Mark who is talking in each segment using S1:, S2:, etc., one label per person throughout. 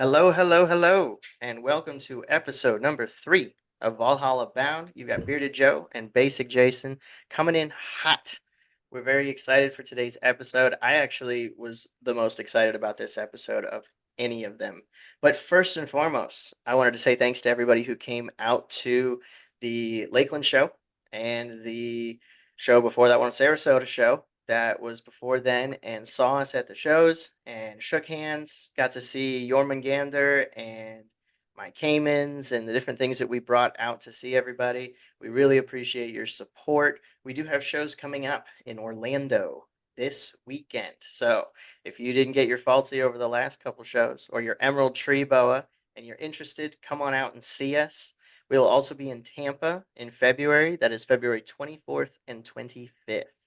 S1: Hello, hello, hello, and welcome to episode number 3 of Valhalla Bound. You've got Bearded Joe and Basic Jason coming in hot. We're very excited for today's episode. I actually was the most excited about this episode of any of them. But first and foremost, I wanted to say thanks to everybody who came out to the Lakeland show and the show before that one, Sarasota show that was before then and saw us at the shows and shook hands, got to see Jormungandr and my Caymans and the different things that we brought out to see everybody. We really appreciate your support. We do have shows coming up in Orlando this weekend. So if you didn't get your Falsey over the last couple shows or your Emerald Tree Boa and you're interested, come on out and see us. We'll also be in Tampa in February. That is February 24th and 25th.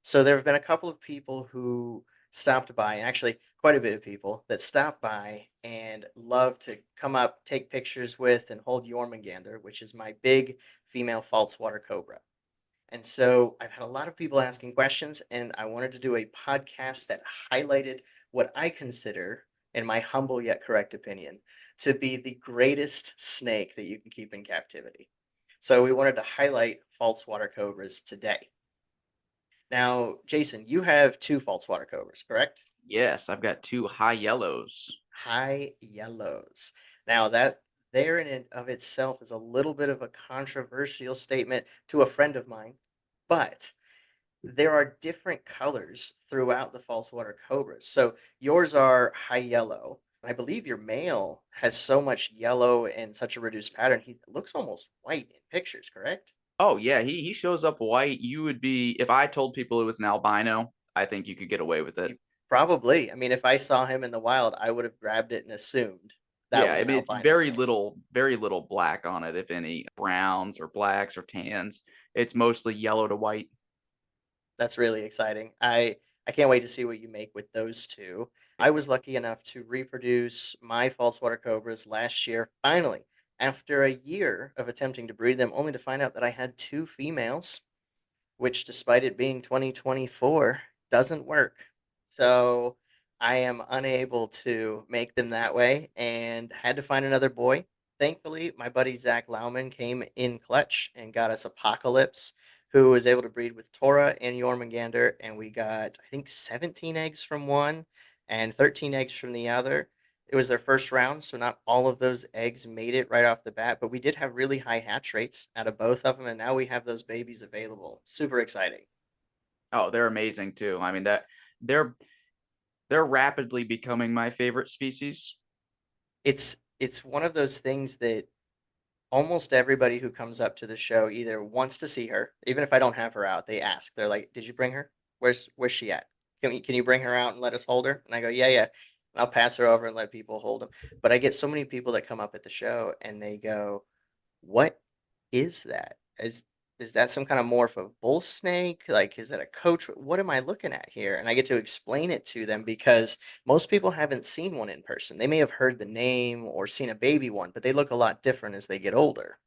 S1: So there have been a couple of people who stopped by, and actually quite a bit of people that stopped by and love to come up, take pictures with, and hold Jormungandr, which is my big female water cobra. And so I've had a lot of people asking questions, and I wanted to do a podcast that highlighted what I consider, in my humble yet correct opinion, to be the greatest snake that you can keep in captivity. So we wanted to highlight water cobras today. Now, Jason, you have two water cobras, correct?
S2: Yes, I've got two high yellows.
S1: High yellows. Now, that there in and of itself is a little bit of a controversial statement to a friend of mine, but there are different colors throughout the water cobras. So yours are high yellow. I believe your male has so much yellow and such a reduced pattern, he looks almost white in pictures, correct?
S2: Oh yeah, he shows up white. You would be if I told people it was an albino, I think you could get away with it.
S1: You probably. I mean, if I saw him in the wild, I would have grabbed it and assumed that
S2: Yeah,
S1: was
S2: I
S1: an
S2: mean it's
S1: albino snake.
S2: very little black on it, if any. Browns or blacks or tans. It's mostly yellow to white.
S1: That's really exciting. I can't wait to see what you make with those two. I was lucky enough to reproduce my false water cobras last year, finally, after a year of attempting to breed them, only to find out that I had two females, which, despite it being 2024, doesn't work. So I am unable to make them that way and had to find another boy. Thankfully, my buddy Zach Lauman came in clutch and got us Apocalypse, who was able to breed with Tora and Jormungandr. And we got, I think, 17 eggs from one and 13 eggs from the other. It was their first round, so not all of those eggs made it right off the bat, but we did have really high hatch rates out of both of them, and now we have those babies available. Super exciting.
S2: Oh, they're amazing too. I mean that they're they're rapidly becoming my favorite species.
S1: It's one of those things that almost everybody who comes up to the show either wants to see her, even if I don't have her out, they ask. They're like, "Did you bring her? Where's she at? Can you bring her out and let us hold her?" And I go, "Yeah, yeah." And I'll pass her over and let people hold them. But I get so many people that come up at the show and they go, "What is that? Is that some kind of morph of bull snake? Like, is that a coach? What am I looking at here?" And I get to explain it to them because most people haven't seen one in person. They may have heard the name or seen a baby one, but they look a lot different as they get older.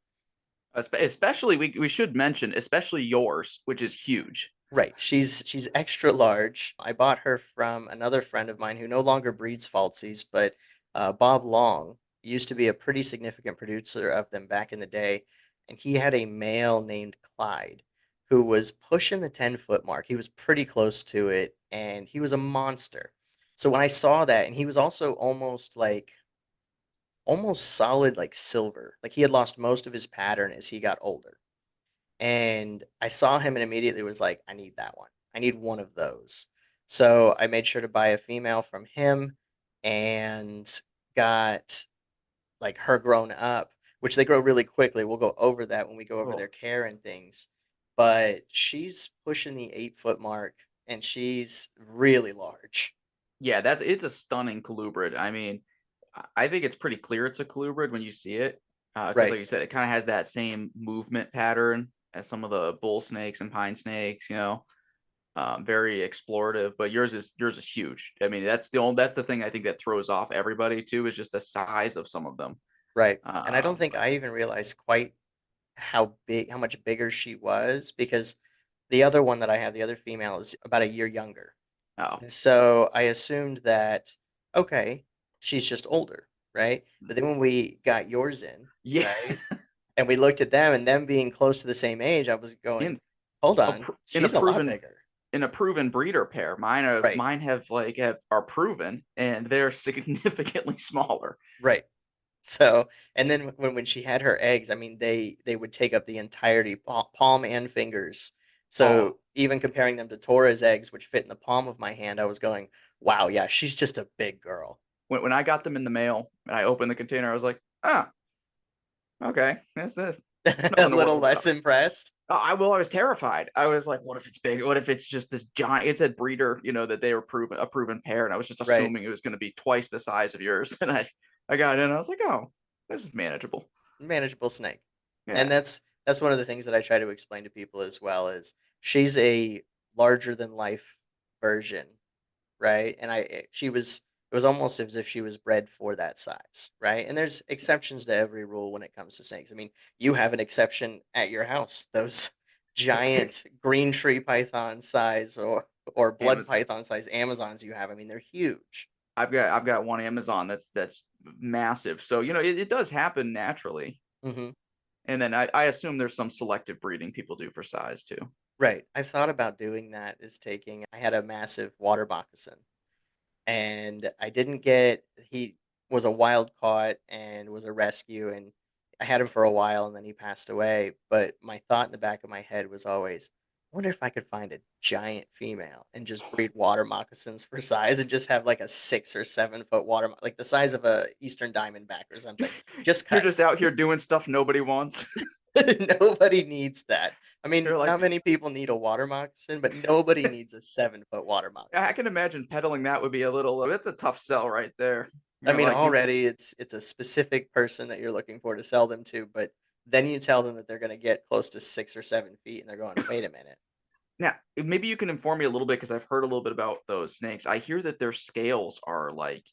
S2: Especially we should mention, especially yours, which is huge.
S1: Right. She's extra large. I bought her from another friend of mine who no longer breeds falsies, but Bob Long used to be a pretty significant producer of them back in the day, and he had a male named Clyde who was pushing the 10-foot mark. He was pretty close to it, and he was a monster. So when I saw that, and he was also almost solid like silver. Like he had lost most of his pattern as he got older. And I saw him and immediately was like, I need that one. I need one of those. So I made sure to buy a female from him and got like her grown up, which they grow really quickly. We'll go over that when we go over their
S2: Oh.
S1: care and things. But she's pushing the 8 foot mark and she's really large.
S2: Yeah, it's a stunning colubrid. I mean, I think it's pretty clear it's a colubrid when you see it, because like
S1: Right.
S2: you said, it kind of has that same movement pattern as some of the bull snakes and pine snakes. Very explorative. But yours is huge. I mean, that's the thing I think that throws off everybody too is just the size of some of them.
S1: Right. And I don't
S2: Um,
S1: think I even realized quite how much bigger she was because the other one that I have, the other female, is about a year younger.
S2: oh
S1: And so I assumed that, okay, she's just older. right? But then when we got yours in,
S2: Yeah,
S1: right, and we looked at them and them being close to the same age, I was going,
S2: in
S1: hold
S2: a
S1: on,
S2: pr- in a
S1: she's a lot
S2: proven
S1: bigger.
S2: breeder pair.
S1: Right,
S2: Mine have are proven, and they're significantly smaller.
S1: right. So, and then when she had her eggs, I mean, they would take up the entirety, palm and fingers.
S2: Oh,
S1: So even comparing them to Tora's eggs, which fit in the palm of my hand, I was going, wow, yeah, she's just a big girl.
S2: when I got them in the mail and I opened the container, I was like, ah, okay, that's
S1: A
S2: nothing to
S1: little
S2: worry about.
S1: less impressed.
S2: I was terrified. I was like, what if it's big? What if it's just this giant? It said breeder, that they were a proven pair, and I was just
S1: Right.
S2: assuming it was going to be twice the size of yours. And I got in, and I was like, oh, this is manageable.
S1: Manageable snake. And
S2: Yeah,
S1: that's one of the things that I try to explain to people as well is she's a larger than life version, right? And she was it was almost as if she was bred for that size, right? And there's exceptions to every rule when it comes to snakes. I mean, you have an exception at your house. Those giant green tree python size or blood
S2: Amazon.
S1: python size Amazons you have. I mean, they're huge.
S2: I've got one Amazon that's massive. So it does happen naturally.
S1: Hmm.
S2: And then I assume there's some selective breeding people do for size too.
S1: Right. I've thought about doing that. Is taking. I had a massive water moccasin and I didn't get he was a wild caught and was a rescue and I had him for a while and then he passed away. But my thought in the back of my head was always, I wonder if I could find a giant female and just breed water moccasins for size and just have like a 6 or 7 foot like the size of a Eastern Diamondback or something. Just
S2: You're just
S1: cuz
S2: out here doing stuff nobody wants.
S1: nobody needs that. I mean,
S2: You're like,
S1: not many people need a water moccasin, but nobody needs a 7 foot water
S2: I
S1: moccasin.
S2: can imagine peddling that would be a little. It's a tough sell right there.
S1: I
S2: You're
S1: mean,
S2: like you.
S1: already it's a specific person that you're looking for to sell them to, but then you tell them that they're going to get close to 6 or 7 feet, and they're going, "Wait a minute."
S2: Now, maybe you can inform me a little bit because I've heard a little bit about those snakes. I hear that their scales are like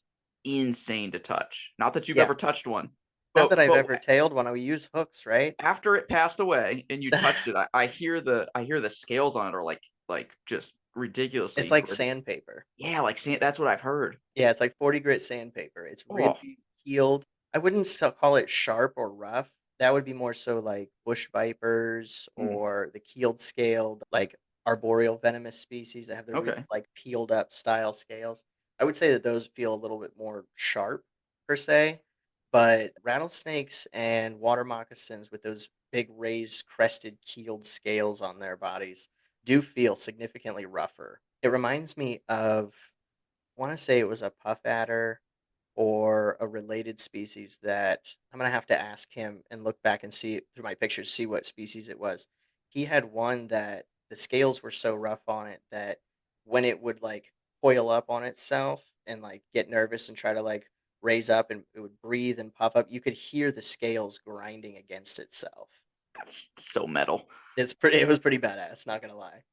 S2: insane to touch. Not that you've
S1: Yeah,
S2: ever touched one,
S1: not that I've
S2: but
S1: ever tailed one. I would use hooks, right?
S2: after it passed away and you touched it, I hear the scales on it are like just
S1: It's
S2: ridiculously
S1: like
S2: gritty.
S1: sandpaper.
S2: Yeah, that's what I've heard.
S1: Yeah, it's like 40 grit sandpaper. It's
S2: Oh,
S1: really healed. I wouldn't call it sharp or rough. That would be more so like bush vipers
S2: mm,
S1: or the keeled scaled, like arboreal venomous species that have the really
S2: okay.
S1: like peeled up style scales. I would say that those feel a little bit more sharp per se, but rattlesnakes and water moccasins with those big raised crested keeled scales on their bodies do feel significantly rougher. It reminds me of want to say it was a puff adder or a related species that I'm gonna have to ask him and look back and see through my pictures, see what species it was. He had one that the scales were so rough on it that when it would like coil up on itself and like get nervous and try to like raise up and it would breathe and puff up, you could hear the scales grinding against itself.
S2: That's so metal.
S1: It was pretty badass, not gonna lie.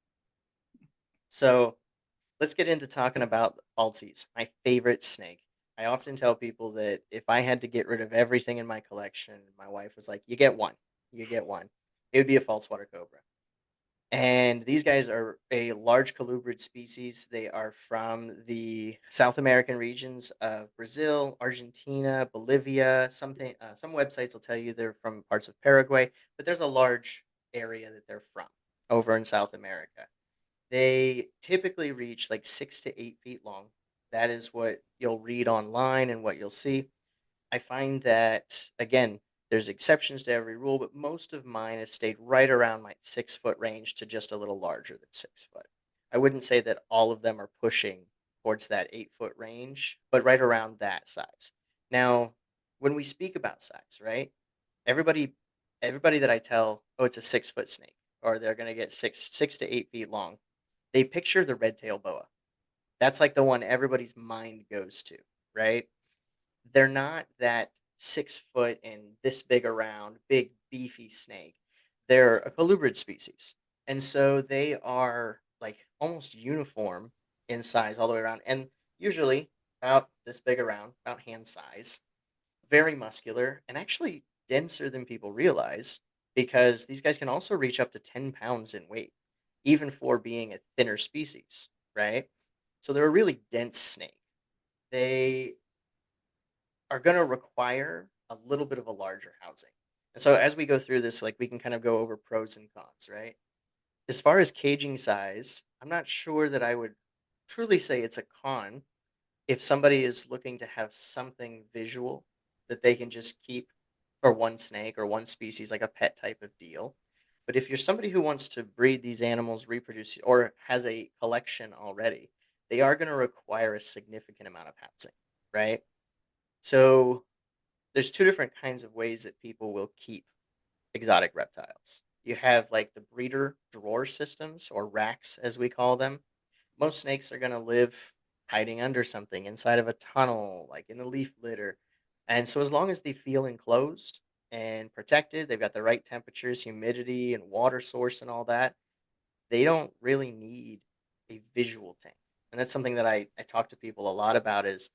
S1: So let's get into talking about Altsies, my favorite snake. I often tell people that if I had to get rid of everything in my collection, my wife was like, "You get one. You get one." It would be a false water cobra. And these guys are a large colubrid species. They are from the South American regions of Brazil, Argentina, Bolivia. Some websites will tell you they're from parts of Paraguay, but there's a large area that they're from over in South America. They typically reach like 6 to 8 feet long. That is what you'll read online and what you'll see. I find that, again, there's exceptions to every rule, but most of mine have stayed right around my 6 foot range to just a little larger than 6 foot. I wouldn't say that all of them are pushing towards that 8 foot range, but right around that size. Now, when we speak about size, right? Everybody, everybody that I tell, oh, it's a 6 foot snake, or they're going to get 6 to 8 feet long, they picture the red tail boa. That's like the one everybody's mind goes to, right? They're not that 6 foot and this big around, big beefy snake. They're a colubrid species. And so they are like almost uniform in size all the way around. And usually about this big around, about hand size, very muscular, and actually denser than people realize because these guys can also reach up to 10 pounds in weight, even for being a thinner species, right? So they're a really dense snake. They are going to require a little bit of a larger housing. And so as we go through this, like we can kind of go over pros and cons, right? As far as caging size, I'm not sure that I would truly say it's a con if somebody is looking to have something visual that they can just keep for one snake or one species, like a pet type of deal. But if you're somebody who wants to breed these animals, reproduce, or has a collection already, they are going to require a significant amount of housing, right? So there's two different kinds of ways that people will keep exotic reptiles. You have like the breeder drawer systems or racks, as we call them. Most snakes are going to live hiding under something inside of a tunnel, like in the leaf litter. And so, as long as they feel enclosed and protected, they've got the right temperatures, humidity, and water source, and all that, they don't really need a visual tank. And that's something that I talk to people a lot about is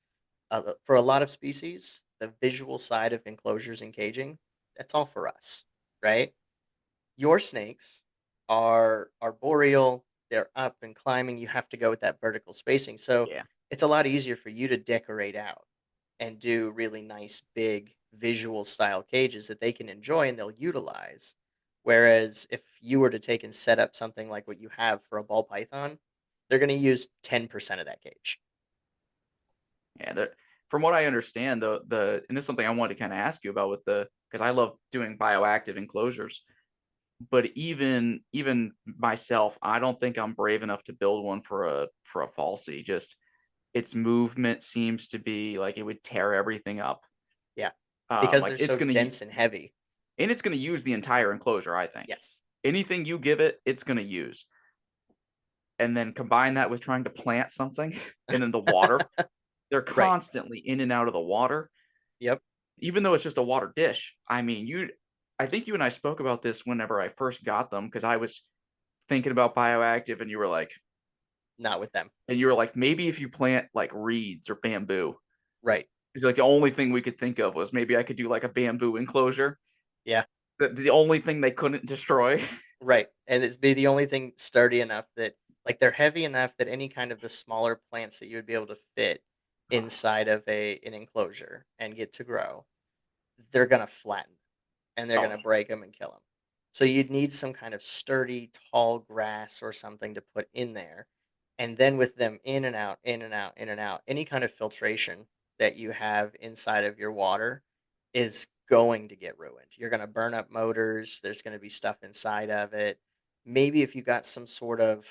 S1: for a lot of species, the visual side of enclosures and caging, that's all for us, right? Your snakes are arboreal, they're up and climbing, you have to go with that vertical spacing, so
S2: Yeah.
S1: it's a lot easier for you to decorate out and do really nice, big, visual style cages that they can enjoy and they'll utilize. Whereas if you were to take and set up something like what you have for a ball python, they're gonna use 10% of that cage.
S2: Yeah, from what I understand, the and this is something I wanted to kind of ask you about with the because I love doing bioactive enclosures. But even myself, I don't think I'm brave enough to build one for a falsie. Just its movement seems to be like it would tear everything up.
S1: Yeah, because
S2: Like
S1: they're so dense and heavy.
S2: it's gonna use the entire enclosure. I think
S1: Yes.
S2: anything you give it, it's gonna use. And then combine that with trying to plant something, and then the water. They're
S1: Right.
S2: constantly in and out of the water.
S1: Yep.
S2: Even though it's just a water dish, I mean, I think you and I spoke about this whenever I first got them because I was thinking about bioactive
S1: Not with them.
S2: and you were like, maybe if you plant like reeds or bamboo.
S1: Right.
S2: It's like the only thing we could think of was maybe I could do like a bamboo enclosure.
S1: Yeah.
S2: The only thing they couldn't destroy.
S1: Right, and it's be the only thing sturdy enough that like, they're heavy enough that any kind of the smaller plants that you would be able to fit inside of an enclosure and get to grow, they're gonna flatten and they're
S2: Oh,
S1: gonna break them and kill them. So you'd need some kind of sturdy, tall grass or something to put in there, and then with them in and out, in and out, in and out, any kind of filtration that you have inside of your water is going to get ruined. You're gonna burn up motors, there's gonna be stuff inside of it. Maybe if you got some sort of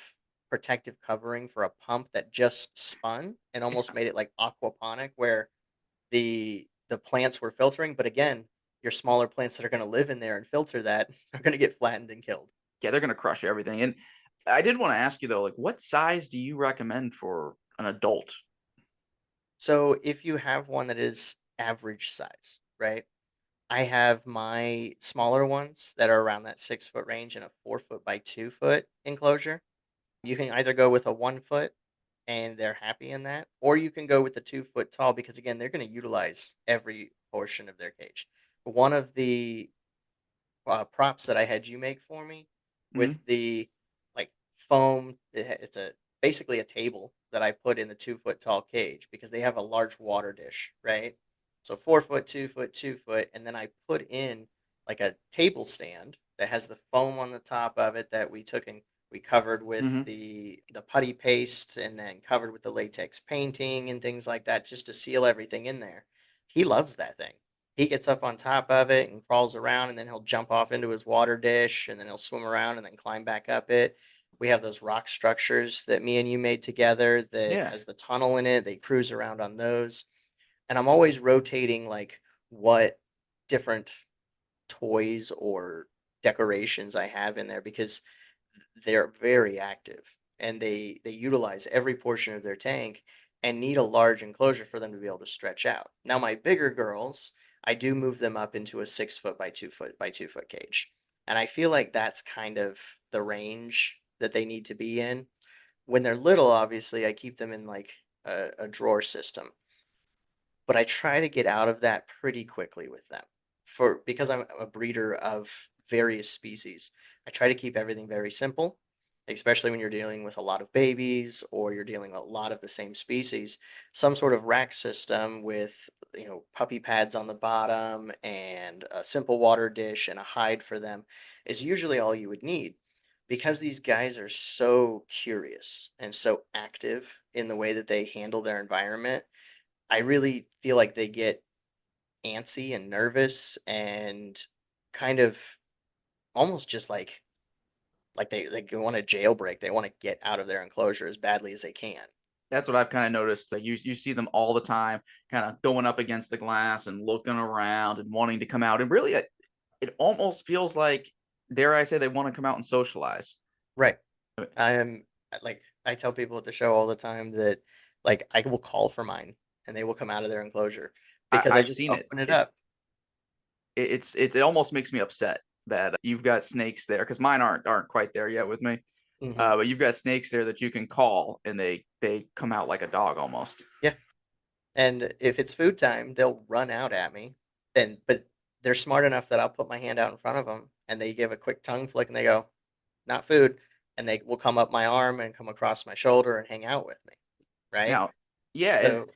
S1: protective covering for a pump that just spun and almost
S2: yeah.
S1: made it like aquaponic where the plants were filtering, but again, your smaller plants that are gonna live in there and filter that are gonna get flattened and killed.
S2: Yeah, they're gonna crush everything. And I did want to ask you though, like what size do you recommend for an adult?
S1: So if you have one that is average size, right? I have my smaller ones that are around that 6 foot range in a 4 foot by 2 foot enclosure. You can either go with a 1 foot and they're happy in that, or you can go with the 2 foot tall because again, they're going to utilize every portion of their cage. One of the props that I had you make for me
S2: Mhm,
S1: with the like foam. It's a basically a table that I put in the 2 foot tall cage because they have a large water dish, right? So 4 foot, 2 foot, 2 foot, and then I put in like a table stand that has the foam on the top of it that we took and we covered with
S2: mhm.
S1: the putty paste and then covered with the latex painting and things like that just to seal everything in there. He loves that thing. He gets up on top of it and crawls around, and then he'll jump off into his water dish, and then he'll swim around and then climb back up it. We have those rock structures that me and you made together that
S2: Yeah.
S1: has the tunnel in it. They cruise around on those. And I'm always rotating like what different toys or decorations I have in there because they're very active and they utilize every portion of their tank and need a large enclosure for them to be able to stretch out. Now my bigger girls, I do move them up into a 6 foot by 2 foot by 2 foot cage. And I feel like that's kind of the range that they need to be in. When they're little, obviously, I keep them in like a drawer system, but I try to get out of that pretty quickly with them. For because I'm a breeder of various species, I try to keep everything very simple, especially when you're dealing with a lot of babies or you're dealing with a lot of the same species. Some sort of rack system with puppy pads on the bottom and a simple water dish and a hide for them is usually all you would need because these guys are so curious and so active in the way that they handle their environment. I really feel like they get antsy and nervous and kind of almost just like they want a jailbreak. They want to get out of their enclosure as badly as they can.
S2: That's what I've kind of noticed. Like you see them all the time, kind of going up against the glass and looking around and wanting to come out. And really, it almost feels like, dare I say, they want to come out and socialize.
S1: Right. I am like I tell people at the show all the time that like I will call for mine and they will come out of their enclosure because I
S2: I've
S1: just
S2: seen it.
S1: open it up.
S2: It almost makes me upset that you've got snakes there, because mine aren't quite there yet with me.
S1: Hmm.
S2: But you've got snakes there that you can call, and they come out like a dog almost.
S1: Yeah. And if it's food time, they'll run out at me. And but they're smart enough that I'll put my hand out in front of them and they give a quick tongue flick and they go, "Not food." And they will come up my arm and come across my shoulder and hang out with me, right?
S2: Now, yeah, and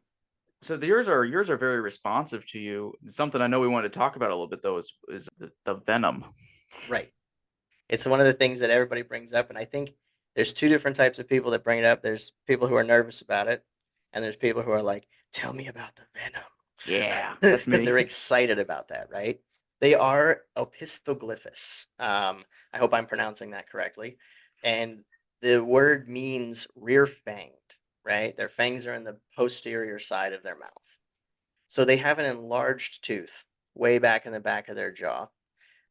S1: So,
S2: so yours are very responsive to you. Something I know we wanted to talk about a little bit though is the venom.
S1: right. It's one of the things that everybody brings up, and I think there's two different types of people that bring it up. There's people who are nervous about it, and there's people who are like, "Tell me about the
S2: Yeah,
S1: venom,"
S2: that's
S1: because
S2: me.
S1: they're excited about that, right? They are opistoglyphus. I hope I'm pronouncing that correctly. And the word means rear fanged, right? Their fangs are in the posterior side of their mouth. So they have an enlarged tooth way back in the back of their jaw.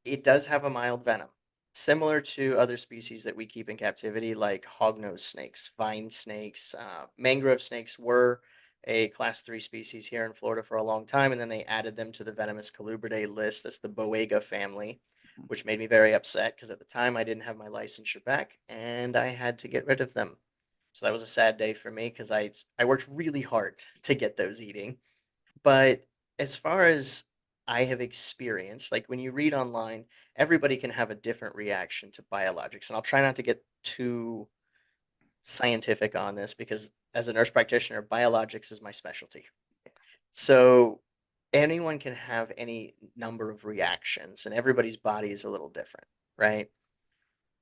S1: It does have a mild venom, similar to other species that we keep in captivity, like hognose snakes, vine snakes, mangrove snakes were a class 3 species here in Florida for a long time, and then they added them to the venomous colubridae list. That's the Boega family, which made me very upset because at the time I didn't have my licensure back and I had to get rid of them. So that was a sad day for me because I worked really hard to get those eating. But as far as I have experienced, like when you read online, everybody can have a different reaction to biologics. And I'll try not to get too scientific on this because as a nurse practitioner, biologics is my specialty. So anyone can have any number of reactions, and everybody's body is a little different, right?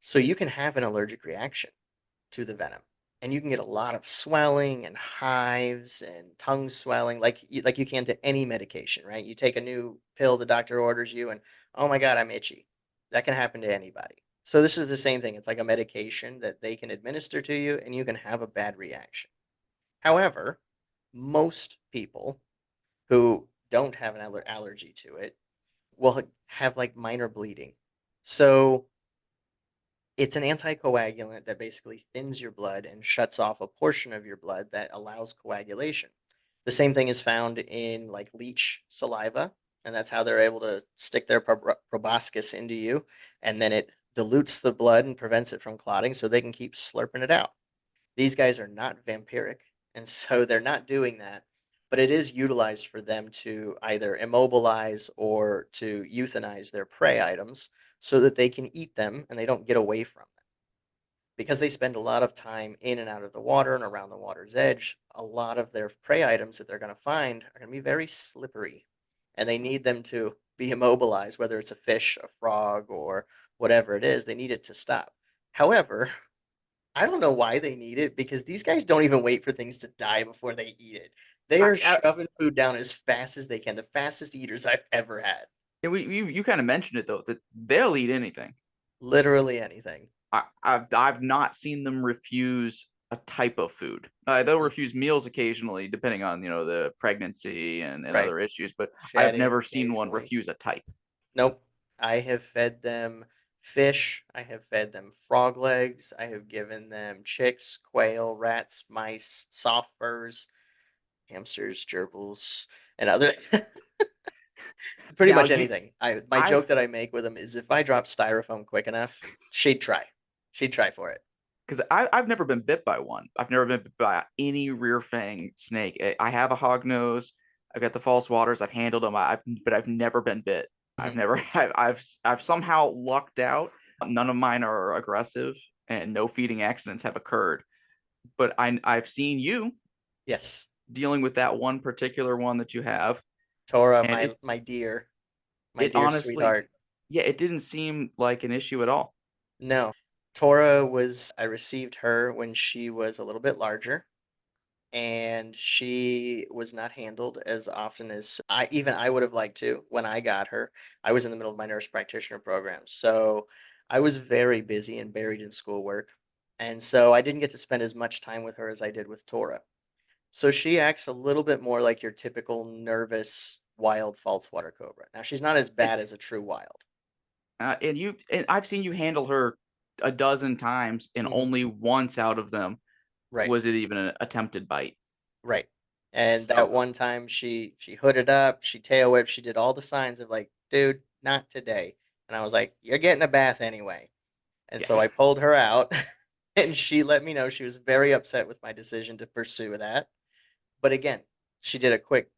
S1: So you can have an allergic reaction to the venom. And you can get a lot of swelling and hives and tongue swelling like you can to any medication, right? You take a new pill the doctor orders you and oh my god, I'm itchy. That can happen to anybody. So this is the same thing. It's like a medication that they can administer to you and you can have a bad reaction. However, most people who don't have an allergy to it will have like minor bleeding. So it's an anticoagulant that basically thins your blood and shuts off a portion of your blood that allows coagulation. The same thing is found in like leech saliva, and that's how they're able to stick their proboscis into you, and then it dilutes the blood and prevents it from clotting so they can keep slurping it out. These guys are not vampiric, and so they're not doing that, but it is utilized for them to either immobilize or to euthanize their prey items so that they can eat them and they don't get away from them. Because they spend a lot of time in and out of the water and around the water's edge, a lot of their prey items that they're going to find are going to be very slippery. And they need them to be immobilized, whether it's a fish, a frog, or whatever it is, they need it to stop. However, I don't know why they need it because these guys don't even wait for things to die before they eat it. They
S2: I,
S1: are
S2: I,
S1: shoving food down as fast as they can, the fastest eaters I've ever had.
S2: and you kind of mentioned it though, that they'll eat anything.
S1: Literally anything.
S2: I've not seen them refuse a type of food. They'll
S1: Mhm.
S2: refuse meals occasionally, depending on the pregnancy and
S1: Right.
S2: other issues. But I've
S1: Shedding
S2: never seen one
S1: occasionally.
S2: refuse a type.
S1: Nope. I have fed them fish. I have fed them frog legs. I have given them chicks, quail, rats, mice, soft furs, hamsters, gerbils, and other pretty
S2: Now
S1: much
S2: you,
S1: anything. My
S2: I've
S1: joke that I make with them is if I drop styrofoam quick enough, she'd try. She'd try for it.
S2: because I've never been bit by one. I've never been bit by any rear fang snake. I have a hog nose. I've got the false waters. I've handled them. But I've never been bit. I've
S1: Mhm.
S2: never. I've somehow lucked out. None of mine are aggressive, and no feeding accidents have occurred. But I've seen you
S1: Yes.
S2: dealing with that one particular one that you have.
S1: Tora,
S2: And
S1: my dear, my
S2: it
S1: dear
S2: honestly,
S1: sweetheart.
S2: yeah, it didn't seem like an issue at all.
S1: No, Tora was. I received her when she was a little bit larger, and she was not handled as often as I would have liked to when I got her. I was in the middle of my nurse practitioner program, so I was very busy and buried in schoolwork, and so I didn't get to spend as much time with her as I did with Tora. So she acts a little bit more like your typical nervous wild false water cobra. Now she's not as
S2: And
S1: bad as a true wild.
S2: and I've seen you handle her a dozen times, and
S1: Hmm.
S2: only once out of them
S1: Right.
S2: was it even an attempted bite.
S1: Right. And that
S2: So
S1: one time she hooded up, she tail whipped, she did all the signs of like, dude, not today. And I was like, you're getting a bath anyway. And so
S2: yes,
S1: I pulled her out and she let me know she was very upset with my decision to pursue that. But again, she did a quick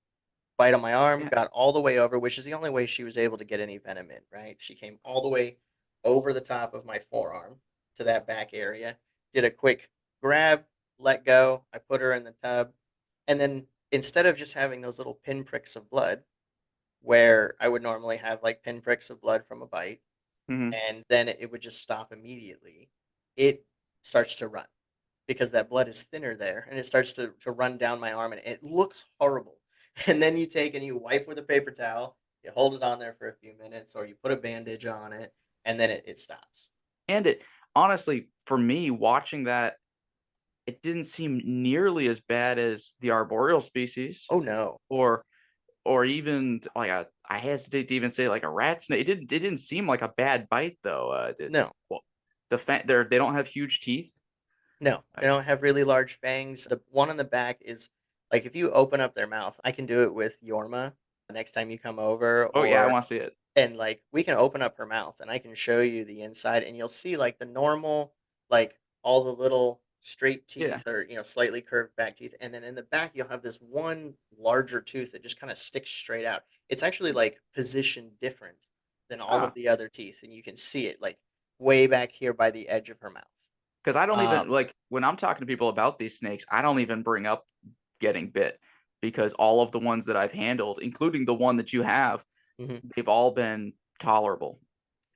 S1: bite on my arm,
S2: yeah,
S1: got all the way over, which is the only way she was able to get any venom in, right? She came all the way over the top of my forearm to that back area, did a quick grab, let go. I put her in the tub. And then instead of just having those little pinpricks of blood, where I would normally have like pinpricks of blood from a bite,
S2: mhm.
S1: and then it would just stop immediately, it starts to run because that blood is thinner there and it starts to run down my arm and it looks horrible. And then you take and you wipe with a paper towel, you hold it on there for a few minutes or you put a bandage on it and then it stops.
S2: And it honestly, for me, watching that, it didn't seem nearly as bad as the arboreal species,
S1: Oh no.
S2: or even like a, I hesitate to even say like a rat snake. It didn't seem like a bad bite though.
S1: No.
S2: Well, they don't have huge teeth.
S1: No. They
S2: Like,
S1: don't have really large fangs. The one on the back is like if you open up their mouth, I can do it with Yorma next time you come over
S2: oh yeah, I
S1: or
S2: want to see it.
S1: and like we can open up her mouth and I can show you the inside and you'll see like the normal like all the little straight
S2: Yeah.
S1: teeth or slightly curved back teeth and then in the back you'll have this one larger tooth that just kind of sticks straight out. It's actually like positioned different than all of
S2: Ah,
S1: the other teeth and you can see it like way back here by the edge of her mouth.
S2: because I don't
S1: Um
S2: even like when I'm talking to people about these snakes, I don't even bring up getting bit, because all of the ones that I've handled, including the one that you have,
S1: mhm.
S2: they've all been tolerable.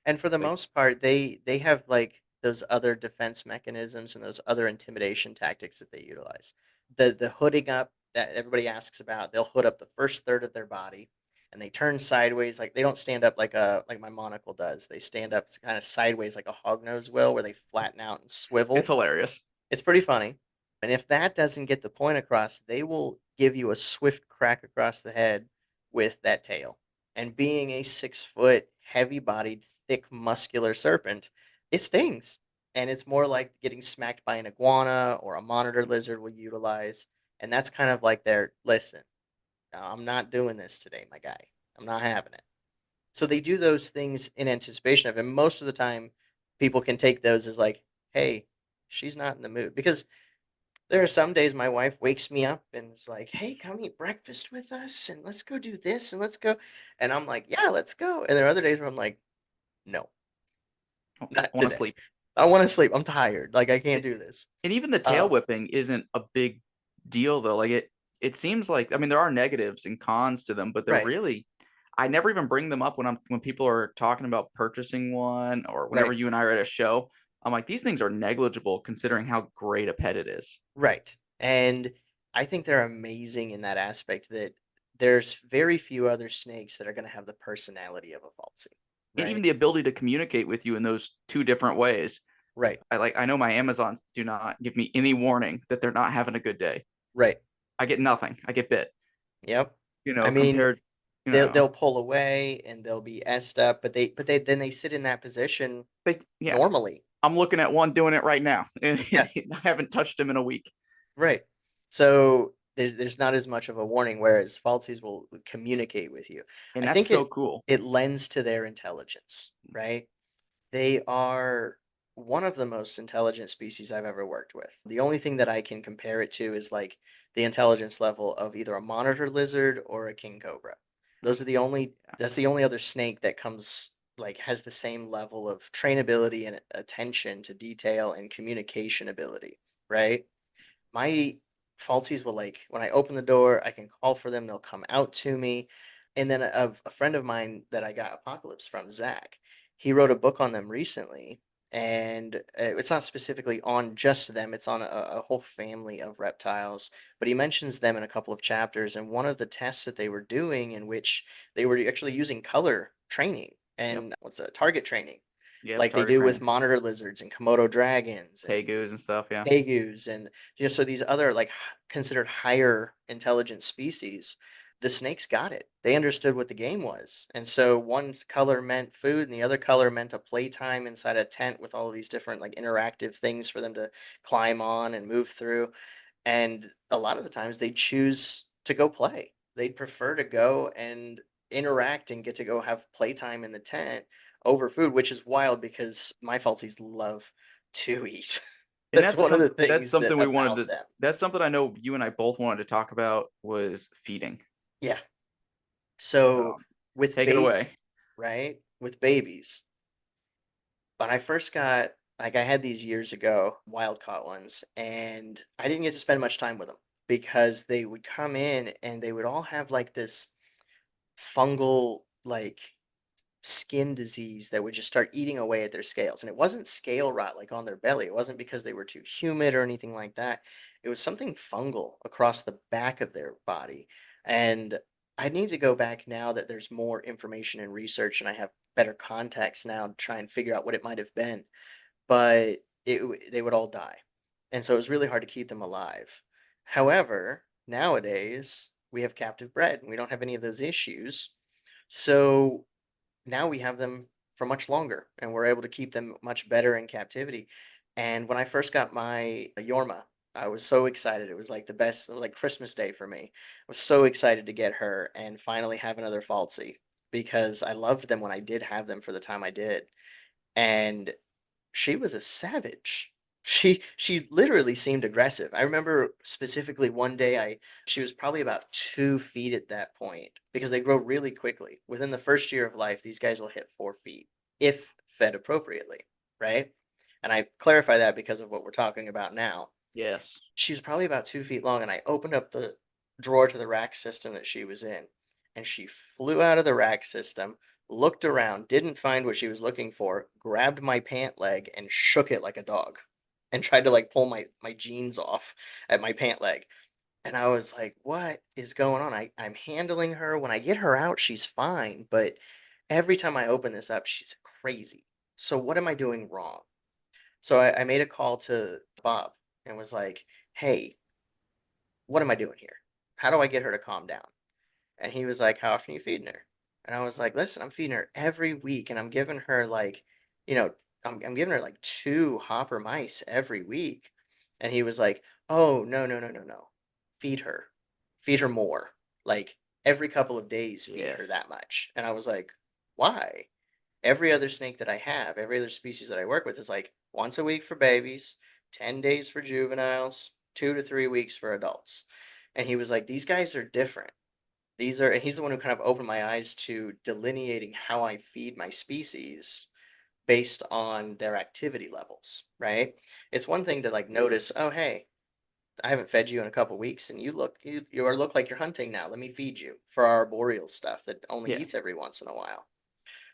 S1: And for the
S2: Like,
S1: most part, they have like those other defense mechanisms and those other intimidation tactics that they utilize. The hooding up that everybody asks about, they'll hood up the first third of their body and they turn sideways like they don't stand up like my monocle does. They stand up kind of sideways like a hognose will where they flatten out and
S2: it's
S1: swivel.
S2: hilarious.
S1: It's pretty funny. And if that doesn't get the point across, they will give you a swift crack across the head with that tail. And being a 6 foot, heavy bodied, thick, muscular serpent, it stings. And it's more like getting smacked by an iguana or a monitor lizard will utilize. And that's kind of like their listen, I'm not doing this today, my guy. I'm not having it. So they do those things in anticipation of, and most of the time, people can take those as like, hey, she's not in the mood. Because there are some days my wife wakes me up and is like, hey, come eat breakfast with us and let's go do this and let's go. And I'm like, yeah, let's go. And there are other days where I'm like, no,
S2: I
S1: not
S2: want to
S1: today.
S2: sleep.
S1: I want to sleep. I'm tired. Like, I can't
S2: It,
S1: do this.
S2: and even the tail
S1: Uh,
S2: whipping isn't a big deal though. Like it seems like, I mean, there are negatives and cons to them, but they're
S1: right,
S2: really, I never even bring them up when people are talking about purchasing one, or whenever
S1: right,
S2: you and I are at a show. I'm like, these things are negligible considering how great a pet it is.
S1: right. And I think they're amazing in that aspect that there's very few other snakes that are going to have the personality of a falsie,
S2: And even
S1: right?
S2: the ability to communicate with you in those two different ways.
S1: Right,
S2: I know my Amazons do not give me any warning that they're not having a good day.
S1: right.
S2: I get nothing. I get bit,
S1: Yep. I mean,
S2: compared, you
S1: they'll
S2: know,
S1: pull away and they'll be essed up, but they then they sit in that position
S2: yeah,
S1: normally.
S2: I'm looking at one doing it right now, and
S1: Yeah,
S2: I haven't touched him in a week.
S1: right. So there's not as much of a warning, whereas falsies will communicate with you.
S2: And
S1: I
S2: that's
S1: think
S2: so
S1: it
S2: cool.
S1: it lends to their intelligence, right? They are one of the most intelligent species I've ever worked with. The only thing that I can compare it to is like the intelligence level of either a monitor lizard or a king cobra. Those are the only
S2: Yeah.
S1: that's the only other snake that comes like has the same level of trainability and attention to detail and communication ability, right? My falsies will like when I open the door, I can call for them, they'll come out to me. And then a friend of mine that I got Apocalypse from, Zach, he wrote a book on them recently, and it's not specifically on just them, it's on a whole family of reptiles, but he mentions them in a couple of chapters. And one of the tests that they were doing, in which they were actually using color training
S2: Yep.
S1: and what's a target training,
S2: Yep.
S1: like they
S2: Target
S1: do with
S2: training.
S1: monitor lizards and Komodo dragons and
S2: Tegus and stuff. Yeah.
S1: tegus, and just so these other like considered higher intelligent species, the snakes got it. They understood what the game was. And so one color meant food and the other color meant a playtime inside a tent with all of these different like interactive things for them to climb on and move through. And a lot of the times they choose to go play. They'd prefer to go and interact and get to go have playtime in the tent over food, which is wild because my falsies love to eat.
S2: And
S1: That's one of the
S2: that's
S1: things that
S2: something we wanted
S1: about
S2: to.
S1: them.
S2: That's something I know you and I both wanted to talk about was feeding.
S1: Yeah. So
S2: Um,
S1: with
S2: take it
S1: baby,
S2: away.
S1: right? With babies, when I first got, like, I had these years ago, wild caught ones, and I didn't get to spend much time with them because they would come in and they would all have like this fungal, like, skin disease that would just start eating away at their scales. And it wasn't scale rot like on their belly. It wasn't because they were too humid or anything like that. It was something fungal across the back of their body. And I need to go back now that there's more information and research and I have better context now to try and figure out what it might have been. But they would all die. And so it was really hard to keep them alive. However, nowadays we have captive bred and we don't have any of those issues. So now we have them for much longer and we're able to keep them much better in captivity. And when I first got my Yorma, I was so excited. It was like the best, it was like Christmas Day for me. I was so excited to get her and finally have another falsie because I loved them when I did have them for the time I did. And she was a savage. She literally seemed aggressive. I remember specifically one day she was probably about 2 feet at that point because they grow really quickly. Within the first year of life, these guys will hit 4 feet if fed appropriately, right? And I clarify that because of what we're talking about now.
S2: Yes.
S1: She was probably about 2 feet long, and I opened up the drawer to the rack system that she was in, and she flew out of the rack system, looked around, didn't find what she was looking for, grabbed my pant leg and shook it like a dog, and tried to like pull my jeans off at my pant leg. And I was like, "What is going on?" I'm handling her. When I get her out, she's fine, but every time I open this up, she's crazy. So what am I doing wrong? So I made a call to Bob and was like, "Hey, what am I doing here? How do I get her to calm down?" And he was like, "How often are you feeding her?" And I was like, "Listen, I'm feeding her every week and I'm giving her like, you know, I'm giving her like two hopper mice every week." And he was like, "Oh, no, no, no, no, no. Feed her. Feed her more. Like every couple of days, feed her
S2: Yes.
S1: that much." And I was like, "Why?" Every other snake that I have, every other species that I work with is like once a week for babies, 10 days for juveniles, 2 to 3 weeks for adults. And he was like, "These guys are different. These are," and he's the one who kind of opened my eyes to delineating how I feed my species based on their activity levels, right? It's one thing to like notice, "Oh, hey, I haven't fed you in a couple weeks and you are look like you're hunting now. Let me feed you," for our arboreal stuff that only
S2: Yeah.
S1: eats every once in a while.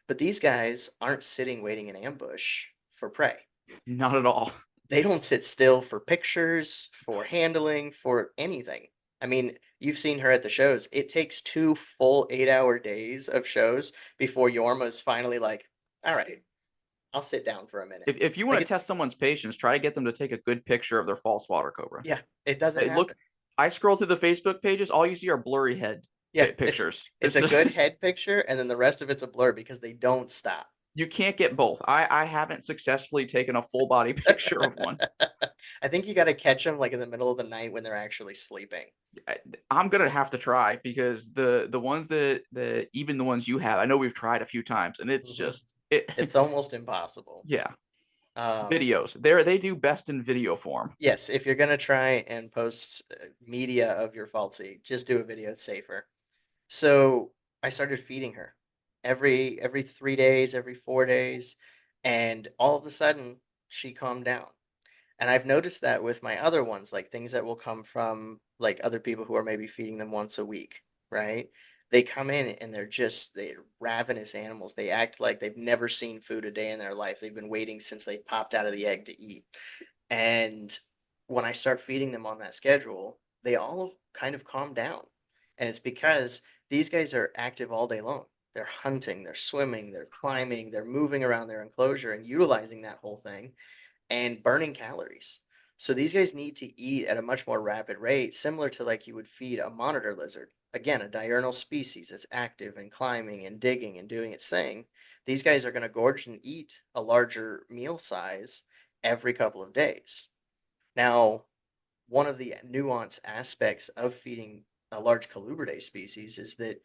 S1: But these guys aren't sitting waiting in ambush for prey.
S2: Not at all.
S1: They don't sit still for pictures, for handling, for anything. I mean, you've seen her at the shows. It takes 2 full 8-hour days of shows before Yorma's finally like, "All right, I'll sit down for a minute."
S2: If you want
S1: Like
S2: to
S1: it's,
S2: test someone's patience, try to get them to take a good picture of their false water cobra.
S1: yeah, it doesn't
S2: Hey, look,
S1: happen.
S2: I scroll through the Facebook pages. All you see are blurry head
S1: Yeah,
S2: pictures.
S1: it's
S2: It's
S1: a good
S2: just
S1: head picture and then the rest of it's a blur because they don't stop.
S2: you can't get both. I haven't successfully taken a full body picture of one.
S1: I think you got to catch them like in the middle of the night when they're actually sleeping.
S2: I, I'm gonna have to try because the ones that even the ones you have, I know we've tried a few times, and it's
S1: Mhm.
S2: just it.
S1: It's almost impossible.
S2: Yeah,
S1: Um,
S2: videos. They do best in video form.
S1: yes, if you're gonna try and post media of your falsie, just do a video. It's safer. So I started feeding her every 3 days, every 4 days, and all of a sudden she calmed down. And I've noticed that with my other ones, like things that will come from like other people who are maybe feeding them once a week, right? They come in and they're ravenous animals. They act like they've never seen food a day in their life. They've been waiting since they popped out of the egg to eat. And when I start feeding them on that schedule, they all kind of calm down. And it's because these guys are active all day long. They're hunting, they're swimming, they're climbing, they're moving around their enclosure and utilizing that whole thing and burning calories. So these guys need to eat at a much more rapid rate, similar to like you would feed a monitor lizard. Again, a diurnal species that's active and climbing and digging and doing its thing. These guys are going to gorge and eat a larger meal size every couple of days. Now, one of the nuanced aspects of feeding a large colubridae species is that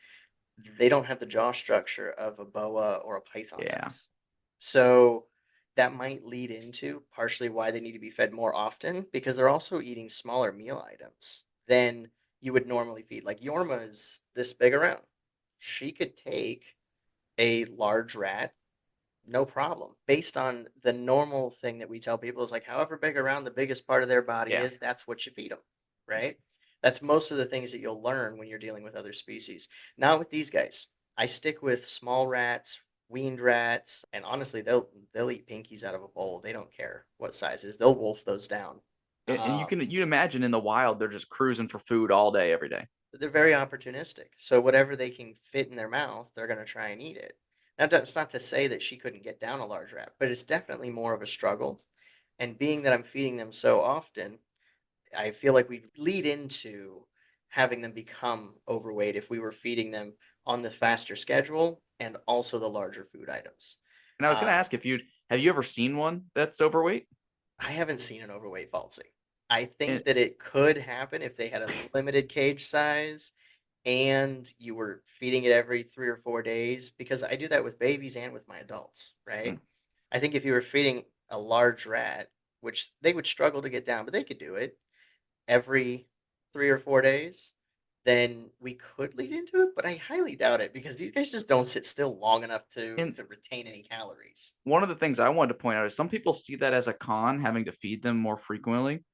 S1: they don't have the jaw structure of a boa or a python
S2: Yeah.
S1: does. So that might lead into partially why they need to be fed more often because they're also eating smaller meal items than you would normally feed. Like Yorma is this big around. She could take a large rat, no problem. Based on the normal thing that we tell people is like, however big around the biggest part of their body
S2: Yeah.
S1: is, that's what you feed them, right? That's most of the things that you'll learn when you're dealing with other species. Not with these guys. I stick with small rats, weaned rats, and honestly, they'll eat pinkies out of a bowl. They don't care what size it is. They'll wolf those down.
S2: And
S1: Um,
S2: you imagine in the wild, they're just cruising for food all day, every day.
S1: they're very opportunistic. So whatever they can fit in their mouth, they're going to try and eat it. Now, that's not to say that she couldn't get down a large rat, but it's definitely more of a struggle. And being that I'm feeding them so often, I feel like we lead into having them become overweight if we were feeding them on the faster schedule and also the larger food items.
S2: And I was gonna
S1: Uh,
S2: ask if you'd have you ever seen one that's overweight?
S1: I haven't seen an overweight falsy. I think
S2: And
S1: that it could happen if they had a limited cage size and you were feeding it every 3 or 4 days because I do that with babies and with my adults,
S2: mm,
S1: right? I think if you were feeding a large rat, which they would struggle to get down, but they could do it every 3 or 4 days, then we could lead into it. But I highly doubt it because these guys just don't sit still long enough to
S2: and
S1: retain any calories.
S2: one of the things I wanted to point out is some people see that as a con, having to feed them more frequently.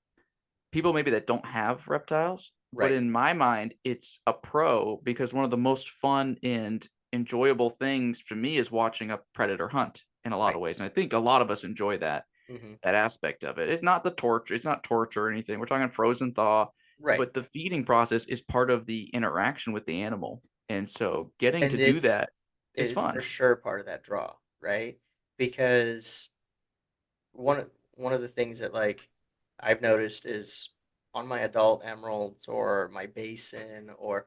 S2: People maybe that don't have reptiles, but
S1: Right.
S2: in my mind, it's a pro because one of the most fun and enjoyable things for me is watching a predator hunt in a lot
S1: Right.
S2: of ways, and I think a lot of us enjoy
S1: Hmm.
S2: that aspect of it. It's not the torture, it's not torture or anything. We're talking frozen thaw,
S1: Right.
S2: but the feeding process is part of the interaction with the animal. And so getting to
S1: And
S2: do that is
S1: it's for
S2: fun.
S1: sure part of that draw, right? Because one of the things that like I've noticed is on my adult emeralds or my basin or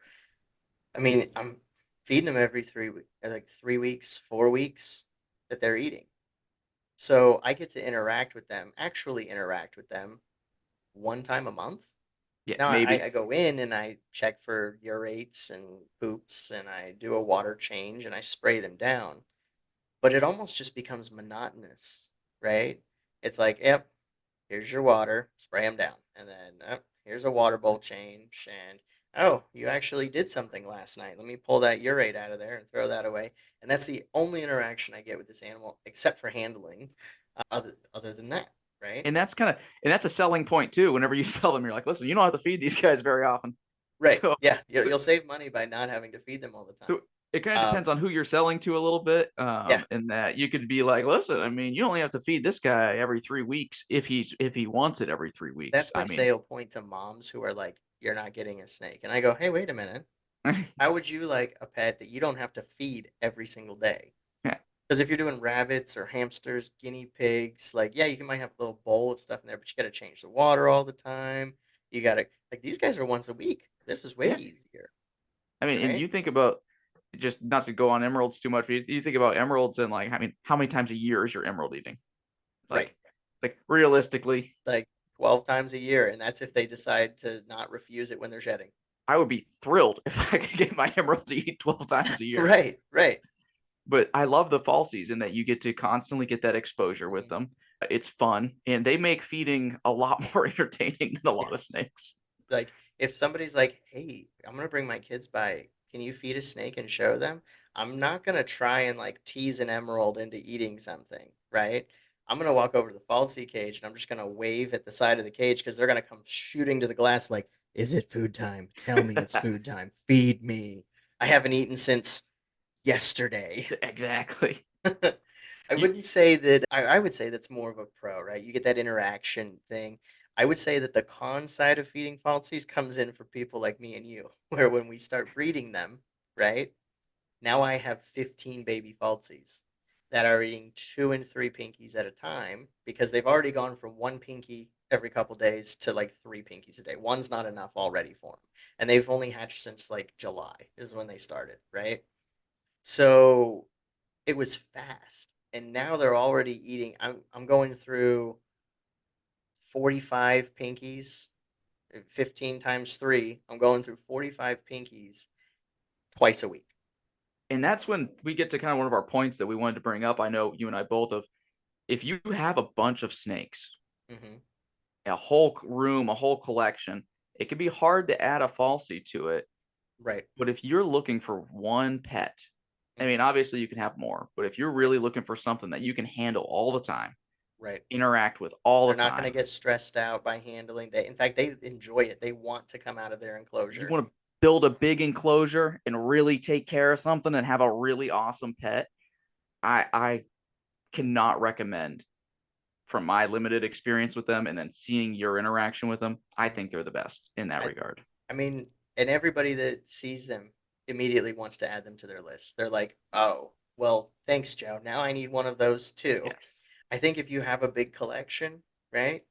S1: I mean I'm feeding them every 3 weeks, like 3 weeks, 4 weeks that they're eating. So I get to interact with them, actually interact with them one time a month.
S2: Yeah,
S1: Now I
S2: maybe.
S1: go in and I check for urates and poops and I do a water change and I spray them down. But it almost just becomes monotonous, right? It's like, yep, here's your water, spray them down. And then, oh, here's a water bowl change. And, oh, you actually did something last night. Let me pull that urate out of there and throw that away. And that's the only interaction I get with this animal, except for handling, other than that, right?
S2: And that's a selling point too. Whenever you sell them, you're like, listen, you don't have to feed these guys very often.
S1: Right.
S2: So
S1: Yeah. You'll,
S2: so
S1: you'll save money by not having to feed them all the time.
S2: so it kind of
S1: Um,
S2: depends on who you're selling to a little bit.
S1: yeah.
S2: And that you could be like, listen, I mean, you only have to feed this guy every 3 weeks if he wants it every 3 weeks.
S1: That's my
S2: I mean,
S1: sale point to moms who are like, you're not getting a snake. And I go, hey, wait a minute. How would you like a pet that you don't have to feed every single day?
S2: yeah.
S1: Because if you're doing rabbits or hamsters, guinea pigs, like yeah, you might have a little bowl of stuff in there, but you got to change the water all the time. You got to like these guys are once a week. This is way
S2: Yeah.
S1: easier,
S2: I mean, and
S1: right?
S2: you think about just not to go on emeralds too much, but you think about emeralds and like, I mean, how many times a year is your emerald eating?
S1: Right.
S2: Like, like realistically,
S1: Like 12 times a year, and that's if they decide to not refuse it when they're shedding.
S2: I would be thrilled if I could get my emerald to eat 12 times a year.
S1: Right. Right.
S2: But I love the fall season that you get to constantly get that exposure with
S1: Mhm.
S2: them. It's fun, and they make feeding a lot more entertaining than a lot of
S1: Yes.
S2: snakes.
S1: Like if somebody's like, "Hey, I'm gonna bring my kids by. Can you feed a snake and show them?" I'm not gonna try and like tease an emerald into eating something, right? I'm gonna walk over to the falsy cage and I'm just gonna wave at the side of the cage because they're gonna come shooting to the glass like, "Is it food time? Tell me it's food time. Feed me." I haven't eaten since yesterday.
S2: Exactly.
S1: I
S2: You,
S1: wouldn't say that. I would say that's more of a pro, right? You get that interaction thing. I would say that the con side of feeding falsies comes in for people like me and you, where when we start breeding them, right? Now I have 15 baby falsies that are eating 2 and 3 pinkies at a time because they've already gone from 1 pinky every couple days to like 3 pinkies a day. One's not enough already for them. And they've only hatched since like July is when they started, right? So it was fast. And now they're already eating. I'm going through 45 pinkies, 15 times 3. I'm going through 45 pinkies twice a week.
S2: and that's when we get to kind of one of our points that we wanted to bring up. I know you and I both of if you have a bunch of snakes,
S1: Hmm.
S2: a whole room, a whole collection, it can be hard to add a falsie to it.
S1: Right.
S2: But if you're looking for one pet, I mean,
S1: Hmm.
S2: obviously you can have more, but if you're really looking for something that you can handle all the time,
S1: Right.
S2: interact with all
S1: They're
S2: the
S1: not going to
S2: time,
S1: get stressed out by handling. They, in fact, they enjoy it. They want to come out of their
S2: you
S1: enclosure.
S2: want to build a big enclosure and really take care of something and have a really awesome pet, I cannot recommend from my limited experience with them and then seeing your interaction with them, I
S1: Mhm.
S2: think they're the best in that
S1: I,
S2: regard.
S1: I mean, and everybody that sees them immediately wants to add them to their list. They're like, "Oh, well, thanks, Joe. Now I need one of those too."
S2: Yes.
S1: I think if you have a big collection, right,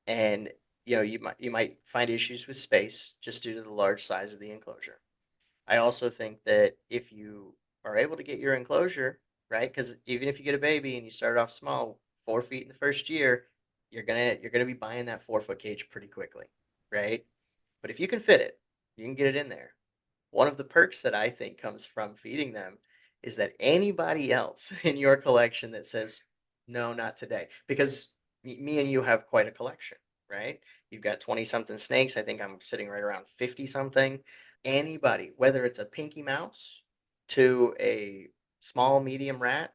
S1: and you might find issues with space just due to the large size of the enclosure. I also think that if you are able to get your enclosure, right? Because even if you get a baby and you start off small, 4 feet in the first year, you're gonna be buying that 4 foot cage pretty quickly, right? But if you can fit it, you can get it in there. One of the perks that I think comes from feeding them is that anybody else in your collection that says, no, not today, because me and you have quite a collection, right? You've got 20 something snakes. I think I'm sitting right around 50 something. Anybody, whether it's a pinky mouse to a small, medium rat,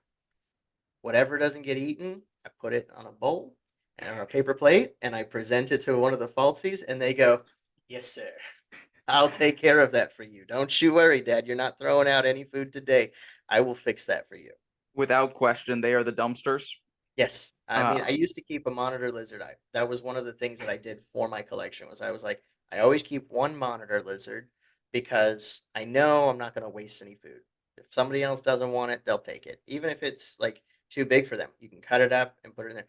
S1: whatever doesn't get eaten, I put it on a bowl and on a paper plate and I present it to one of the falsies and they go, yes, sir. I'll take care of that for you. Don't you worry, Dad. You're not throwing out any food today. I will fix that for you.
S2: Without question, they are the dumpsters.
S1: Yes. I mean, I
S2: Um,
S1: used to keep a monitor lizard eye. That was one of the things that I did for my collection was I was like, I always keep one monitor lizard because I know I'm not going to waste any food. If somebody else doesn't want it, they'll take it. Even if it's like too big for them, you can cut it up and put it in there.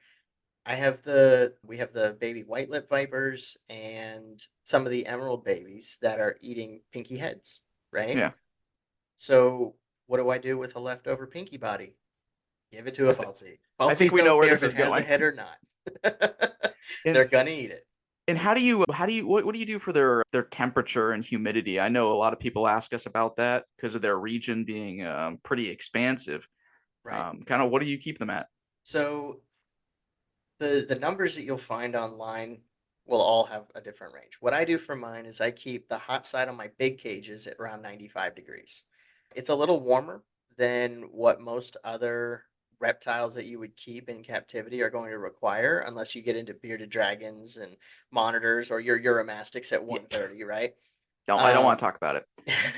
S1: We have the baby white lip vipers and some of the emerald babies that are eating pinky heads, right?
S2: yeah,
S1: So what do I do with a leftover pinky body? Give it to a
S2: I, th-
S1: falsie.
S2: I think
S1: Falsies
S2: we know
S1: don't
S2: where
S1: care
S2: this
S1: if it
S2: is
S1: has a
S2: going.
S1: head or not.
S2: And
S1: They're gonna eat it,
S2: how do you what do you do for their temperature and humidity? I know a lot of people ask us about that because of their region being pretty expansive.
S1: right?
S2: Kind of what do you keep them at?
S1: So the numbers that you'll find online will all have a different range. What I do for mine is I keep the hot side on my big cages at around 95 degrees. It's a little warmer than what most other reptiles that you would keep in captivity are going to require unless you get into bearded dragons and monitors or your Uromastics at
S2: Yeah,
S1: 130, right?
S2: I don't want
S1: Um,
S2: to talk about it.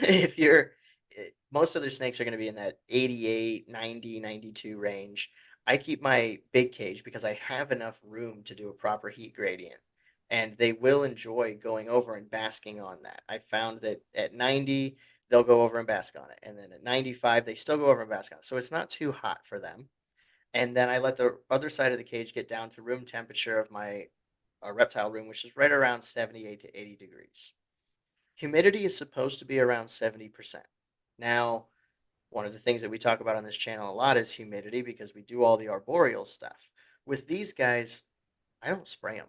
S1: if you're most other snakes are going to be in that 88, 90, 92 range. I keep my big cage because I have enough room to do a proper heat gradient and they will enjoy going over and basking on that. I found that at 90 they'll go over and bask on it and then at 95 they still go over and bask on it. So it's not too hot for them. And then I let the other side of the cage get down to room temperature of my reptile room, which is right around 78 to 80 degrees. Humidity is supposed to be around 70%. Now, one of the things that we talk about on this channel a lot is humidity because we do all the arboreal stuff. With these guys, I don't spray them.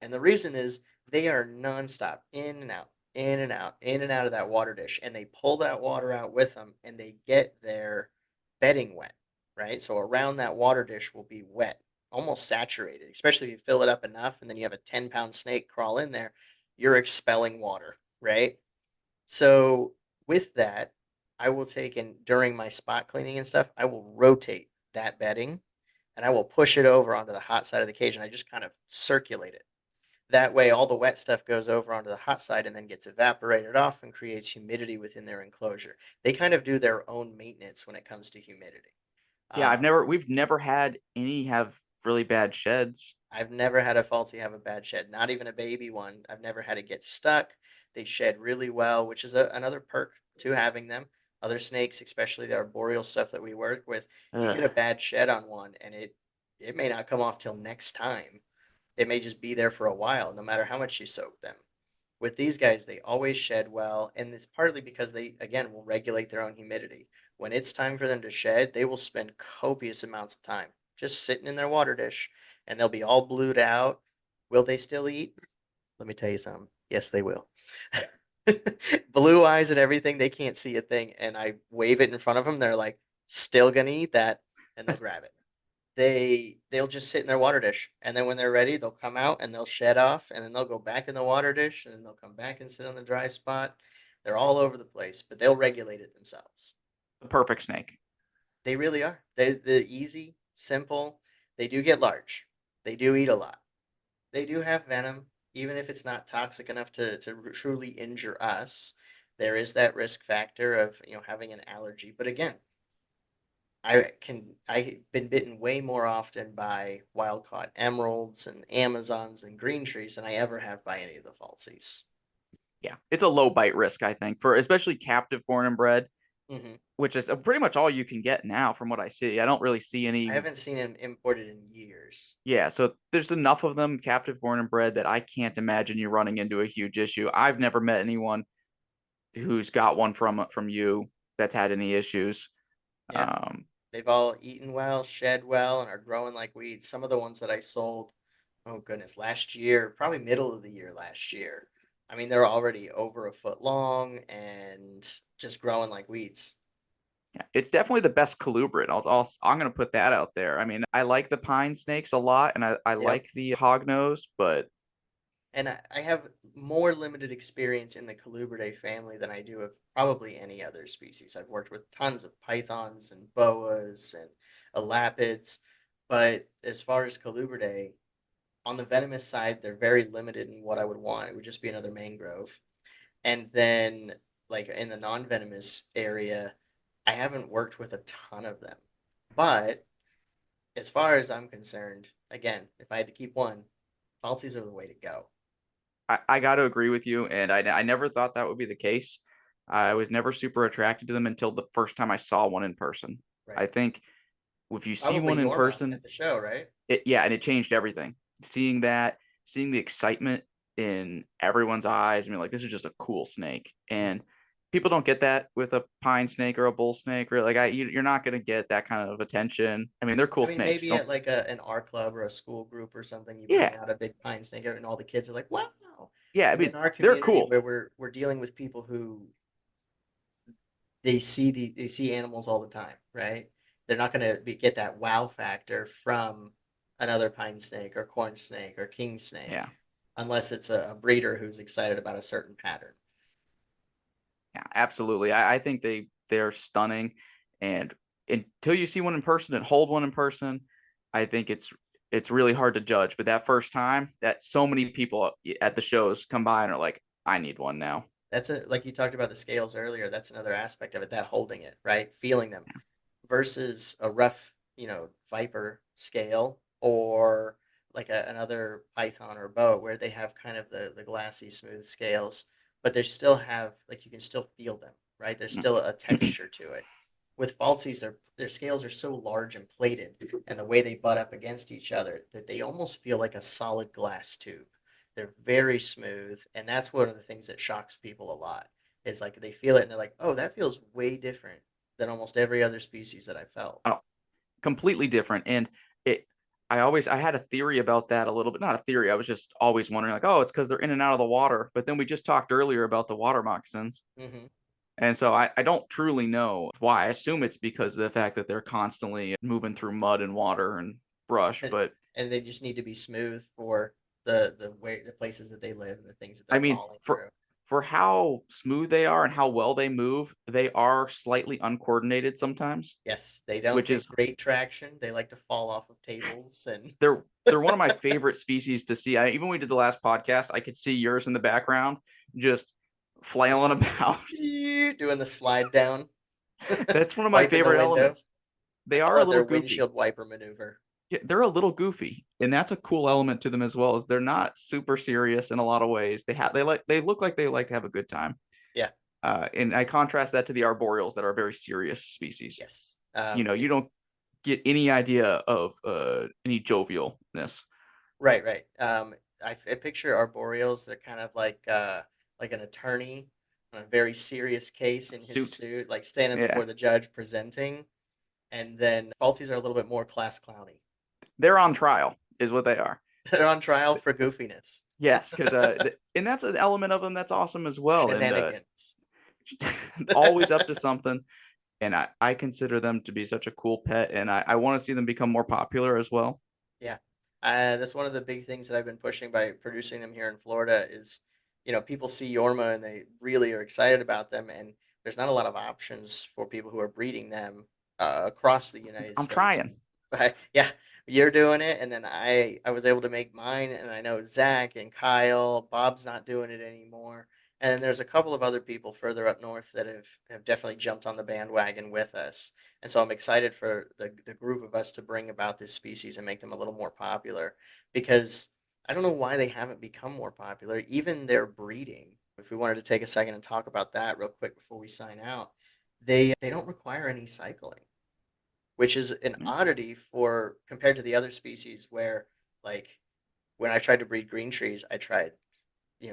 S1: And the reason is they are nonstop in and out, in and out, in and out of that water dish. And they pull that water out with them and they get their bedding wet, right? So around that water dish will be wet, almost saturated, especially if you fill it up enough and then you have a 10-pound snake crawl in there, you're expelling water, right? So with that, I will take and during my spot cleaning and stuff, I will rotate that bedding and I will push it over onto the hot side of the cage and I just kind of circulate it. That way, all the wet stuff goes over onto the hot side and then gets evaporated off and creates humidity within their enclosure. They kind of do their own maintenance when it comes to humidity.
S2: Yeah,
S1: Um,
S2: we've never had any have really bad sheds.
S1: I've never had a falsie have a bad shed, not even a baby one. I've never had it get stuck. They shed really well, which is another perk to having them. Other snakes, especially the arboreal stuff that we work with, you
S2: Ugh.
S1: get a bad shed on one, and it may not come off till next time. It may just be there for a while, no matter how much you soak them. With these guys, they always shed well, and it's partly because they, again, will regulate their own humidity. When it's time for them to shed, they will spend copious amounts of time just sitting in their water dish, and they'll be all blued out. Will they still eat? Let me tell you something. Yes, they will. Blue eyes and everything, they can't see a thing, and I wave it in front of them. They're like, still gonna eat that, and they'll grab it. They'll just sit in their water dish, and then when they're ready, they'll come out and they'll shed off, and then they'll go back in the water dish, and then they'll come back and sit on the dry spot. They're all over the place, but they'll regulate it themselves.
S2: The perfect snake.
S1: They really are. They're easy, simple. They do get large. They do eat a lot. They do have venom, even if it's not toxic enough to truly injure us. There is that risk factor of having an allergy. But again, I've been bitten way more often by wild caught emeralds and Amazons and green trees than I ever have by any of the falsies.
S2: Yeah, it's a low bite risk, I think, for especially captive born and bred,
S1: Hmm.
S2: which is pretty much all you can get now, from what I see. I don't really see
S1: I
S2: any.
S1: haven't seen them imported in years.
S2: Yeah, so there's enough of them captive born and bred that I can't imagine you running into a huge issue. I've never met anyone who's got one from you that's had any issues.
S1: Yeah,
S2: Um,
S1: they've all eaten well, shed well, and are growing like weeds. Some of the ones that I sold, oh goodness, last year, probably middle of the year last year. I mean, they're already over a foot long and just growing like weeds.
S2: yeah, it's definitely the best colubrid. I'm gonna put that out there. I mean, I like the pine snakes a lot, and I
S1: Yep.
S2: like the hognose, but
S1: And I have more limited experience in the Colubridae family than I do of probably any other species. I've worked with tons of pythons and boas and elapids, but as far as Colubridae, on the venomous side, they're very limited in what I would want. It would just be another mangrove. And then, like in the non-venomous area, I haven't worked with a ton of them. But as far as I'm concerned, again, if I had to keep one, Falsies are the way to go.
S2: I got to agree with you, and I never thought that would be the case. I was never super attracted to them until the first time I saw one in person. I
S1: Right.
S2: think if you see
S1: Probably
S2: one in
S1: Yorma
S2: person,
S1: at the show, right?
S2: yeah, and it changed everything. Seeing that, seeing the excitement in everyone's eyes. I mean, like, this is just a cool snake,
S1: Mhm.
S2: and people don't get that with a pine snake or a bull snake. Or like, you're not gonna get that kind of attention. I mean, they're cool
S1: I mean,
S2: snakes.
S1: maybe
S2: Don't.
S1: at like an art club or a school group or something, you bring
S2: Yeah,
S1: out a big pine snake, and all the kids are like, "Wow!"
S2: yeah. I
S1: But
S2: mean,
S1: in our
S2: they're
S1: community,
S2: cool.
S1: where we're dealing with people who they see animals all the time, right? They're not going to get that wow factor from another pine snake or corn snake or king snake
S2: Yeah,
S1: unless it's a breeder who's excited about a certain pattern.
S2: yeah, absolutely. I think they're stunning, and until you see one in person and hold one in person, I think it's really hard to judge. But that first time, that so many people at the shows come by and are like, I need one now.
S1: That's a like you talked about the scales earlier. That's another aspect of it. That holding it, right, feeling them, versus a rough, viper scale or like another python or boa where they have kind of the glassy smooth scales, but they still have like you can still feel them, right? There's
S2: Yeah.
S1: still a texture to it. With falsies, their scales are so large and plated, and the way they butt up against each other that they almost feel like a solid glass tube. They're very smooth, and that's one of the things that shocks people a lot. Is like they feel it and they're like, "Oh, that feels way different than almost every other species that I felt."
S2: Oh, completely different. And it, I had a theory about that a little bit. Not a theory. I was just always wondering, like, oh, it's because they're in and out of the water. But then we just talked earlier about the water moccasins.
S1: Hmm.
S2: And so I don't truly know why. I assume it's because of the fact that they're constantly moving through mud and water and brush.
S1: And
S2: But
S1: and they just need to be smooth for the way the places that they live and the things that
S2: I
S1: they're
S2: mean,
S1: falling
S2: for
S1: through.
S2: for how smooth they are and how well they move, they are slightly uncoordinated sometimes,
S1: Yes, they don't
S2: which
S1: get
S2: is
S1: great traction. They like to fall off of tables and
S2: they're one of my favorite species to see. Even when we did the last podcast, I could see yours in the background just
S1: just
S2: flailing about.
S1: doing the slide down,
S2: That's one of my
S1: wiping the
S2: favorite
S1: window.
S2: elements.
S1: I
S2: They are
S1: call
S2: a
S1: it their
S2: little goofy.
S1: windshield wiper maneuver.
S2: Yeah, they're a little goofy, and that's a cool element to them as well. Is they're not super serious in a lot of ways. They look like they like to have a good time.
S1: Yeah,
S2: And I contrast that to the arboreals that are very serious species.
S1: yes.
S2: You don't get any idea of any jovialness.
S1: Right, right. I picture arboreals. They're kind of like an attorney on a very serious case in his
S2: Suit,
S1: suit, like standing
S2: yeah,
S1: before the judge presenting. And then Falsies are a little bit more class clowny.
S2: they're on trial, is what they are.
S1: They're on trial for goofiness,
S2: Yes, because and that's an element of them that's awesome as well, and
S1: shenanigans.
S2: always up to something. And I consider them to be such a cool pet, and I want to see them become more popular as well.
S1: Yeah. That's one of the big things that I've been pushing by producing them here in Florida is, people see Yorma and they really are excited about them, and there's not a lot of options for people who are breeding them across the United
S2: I'm
S1: States.
S2: trying.
S1: But yeah, you're doing it, and then I was able to make mine, and I know Zach and Kyle, Bob's not doing it anymore, and then there's a couple of other people further up north that have definitely jumped on the bandwagon with us, and so I'm excited for the group of us to bring about this species and make them a little more popular because I don't know why they haven't become more popular. Even their breeding, if we wanted to take a second and talk about that real quick before we sign out, they don't require any cycling, which is an oddity for compared to the other species where like when I tried to breed green trees, I tried,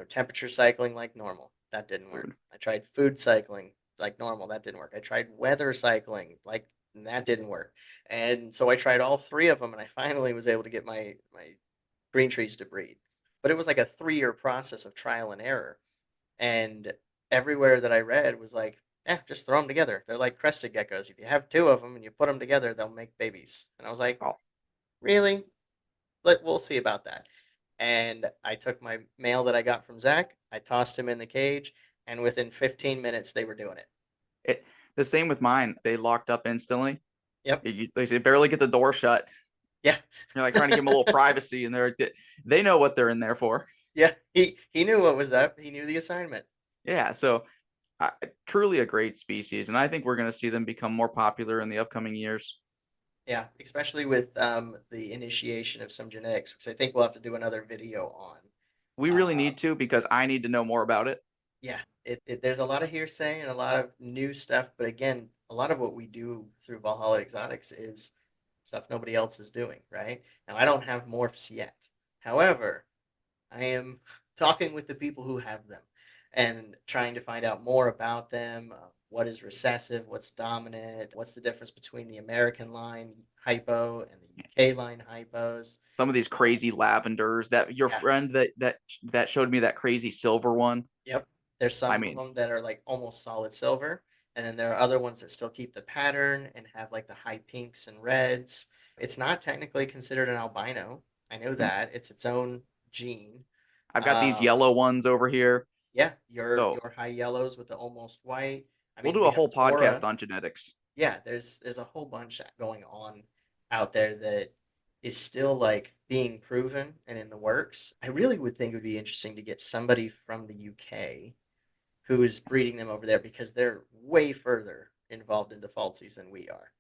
S1: temperature cycling like normal. That didn't work.
S2: Food.
S1: I tried food cycling like normal. That didn't work. I tried weather cycling like that didn't work. And so I tried all three of them and I finally was able to get my green trees to breed. But it was like a 3-year process of trial and error. And everywhere that I read was like, yeah, just throw them together. They're like crested geckos. If you have two of them and you put them together, they'll make babies. And I was
S2: That's
S1: like,
S2: all.
S1: really? We'll see about that. And I took my mail that I got from Zach, I tossed him in the cage, and within 15 minutes they were doing it.
S2: It, the same with mine. They locked up instantly.
S1: Yep.
S2: They say barely get the door shut.
S1: Yeah.
S2: You're like trying to give them a little privacy, and they know what they're in there for.
S1: Yeah. He knew what was up. He knew the assignment.
S2: Yeah, so truly a great species, and I think we're going to see them become more popular in the upcoming years.
S1: Yeah, especially with the initiation of some genetics, which I think we'll have to do another video on.
S2: We really
S1: Uh,
S2: need to because I need to know more about it.
S1: yeah, there's a lot of hearsay and a lot of new stuff, but again, a lot of what we do through Valhalla Exotics is stuff nobody else is doing, right? Now, I don't have morphs yet. However, I am talking with the people who have them and trying to find out more about them. What is recessive? What's dominant? What's the difference between the American line hypo and the UK line hypos?
S2: Some of these crazy lavenders that your
S1: Yeah,
S2: friend that showed me that crazy silver one.
S1: yep. There's
S2: I
S1: some of
S2: mean,
S1: them that are like almost solid silver, and then there are other ones that still keep the pattern and have like the high pinks and reds. It's not technically considered an albino. I know that it's its own gene.
S2: I've got these
S1: Um,
S2: yellow ones over here.
S1: yeah, your
S2: So
S1: your high yellows with the almost white. I
S2: we'll
S1: mean,
S2: do
S1: we
S2: a
S1: have
S2: whole podcast
S1: Tora.
S2: on genetics.
S1: Yeah, there's a whole bunch going on out there that is still like being proven and in the works. I really would think it would be interesting to get somebody from the UK who is breeding them over there because they're way further involved in defaultsies than we are.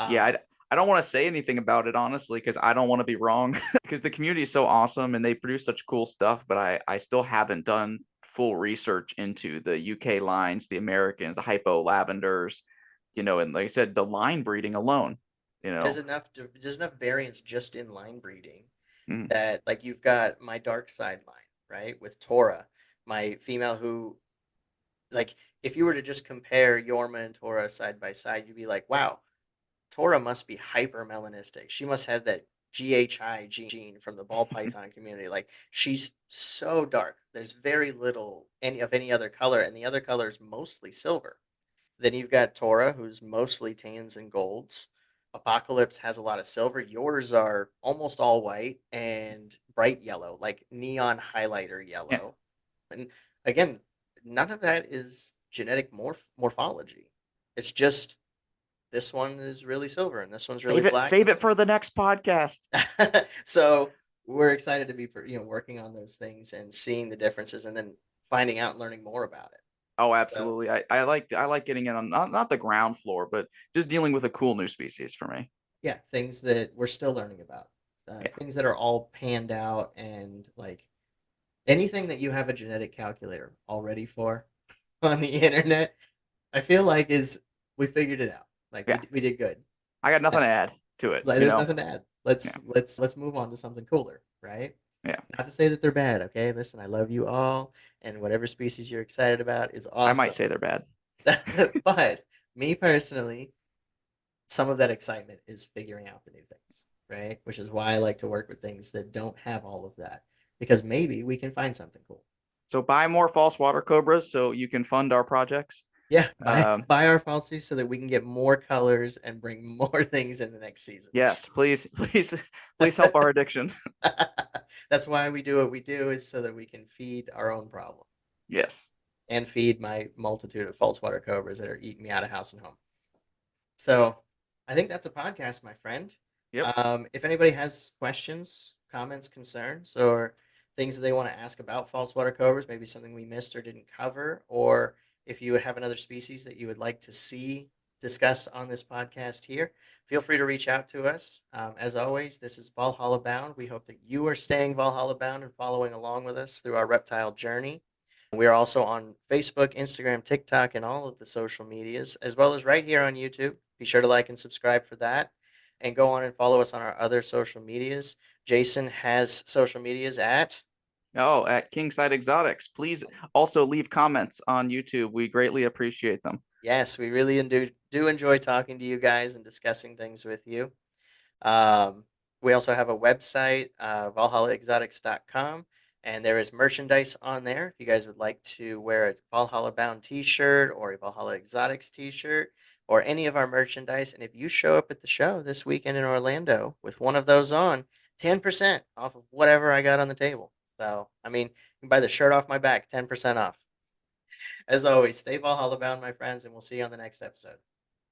S2: Yeah,
S1: Um,
S2: I don't want to say anything about it honestly because I don't want to be wrong because the community is so awesome and they produce such cool stuff. But I still haven't done full research into the UK lines, the Americans, the hypo lavenders, and like I said, the line breeding alone. You know,
S1: there's enough variance just in line breeding
S2: mm,
S1: that like you've got my dark side line, right, with Tora, my female who like if you were to just compare Yorma and Tora side by side, you'd be like, wow, Tora must be hyper melanistic. She must have that GHI gene from the ball python community. Like she's so dark. There's very little any other color, and the other color is mostly silver. Then you've got Tora, who's mostly tans and golds. Apocalypse has a lot of silver. Yours are almost all white and bright yellow, like neon highlighter
S2: yeah,
S1: yellow. And again, none of that is genetic morphology. It's just this one is really silver and this one's really
S2: Save it,
S1: black.
S2: save it for the next podcast.
S1: So we're excited to be working on those things and seeing the differences and then finding out and learning more about it.
S2: Oh,
S1: So
S2: absolutely. I like getting in on not the ground floor, but just dealing with a cool new species for me.
S1: yeah, things that we're still learning about,
S2: Yeah.
S1: things that are all panned out and like anything that you have a genetic calculator already for on the internet, I feel like is we figured it out. Like
S2: Yeah.
S1: we did good.
S2: I got
S1: Uh,
S2: nothing to add to it,
S1: Like
S2: you
S1: there's
S2: know?
S1: nothing to add.
S2: Yeah.
S1: Let's move on to something cooler, right?
S2: Yeah.
S1: Not to say that they're bad, okay? Listen, I love you all, and whatever species you're excited about is
S2: I might
S1: awesome.
S2: say they're bad.
S1: But me personally, some of that excitement is figuring out the new things, right? Which is why I like to work with things that don't have all of that, because maybe we can find something cool.
S2: So buy more false water cobras so you can fund our projects.
S1: Yeah, buy
S2: Um,
S1: buy our falsies so that we can get more colors and bring more things in the next seasons.
S2: yes, please, please, please help our addiction.
S1: That's why we do what we do is so that we can feed our own problem
S2: Yes.
S1: and feed my multitude of false water cobras that are eating me out of house and home. So I think that's a podcast, my friend.
S2: Yep.
S1: If anybody has questions, comments, concerns, or things that they want to ask about false water cobras, maybe something we missed or didn't cover, or if you would have another species that you would like to see discussed on this podcast here, feel free to reach out to us. As always, this is Valhalla Bound. We hope that you are staying Valhalla Bound and following along with us through our reptile journey. We are also on Facebook, Instagram, TikTok, and all of the social medias, as well as right here on YouTube. Be sure to like and subscribe for that. And go on and follow us on our other social medias. Jason has social medias at.
S2: Oh, at Kingside Exotics. Please also leave comments on YouTube. We greatly appreciate them.
S1: Yes, we really do enjoy talking to you guys and discussing things with you. Um, we also have a website, valhallaexotics.com, and there is merchandise on there. If you guys would like to wear a Valhalla Bound t shirt or a Valhalla Exotics t shirt or any of our merchandise, and if you show up at the show this weekend in Orlando with one of those on, 10% off of whatever I got on the table. So, I mean, you can buy the shirt off my back, 10% off. As always, stay Valhalla Bound, my friends, and we'll see you on the next episode.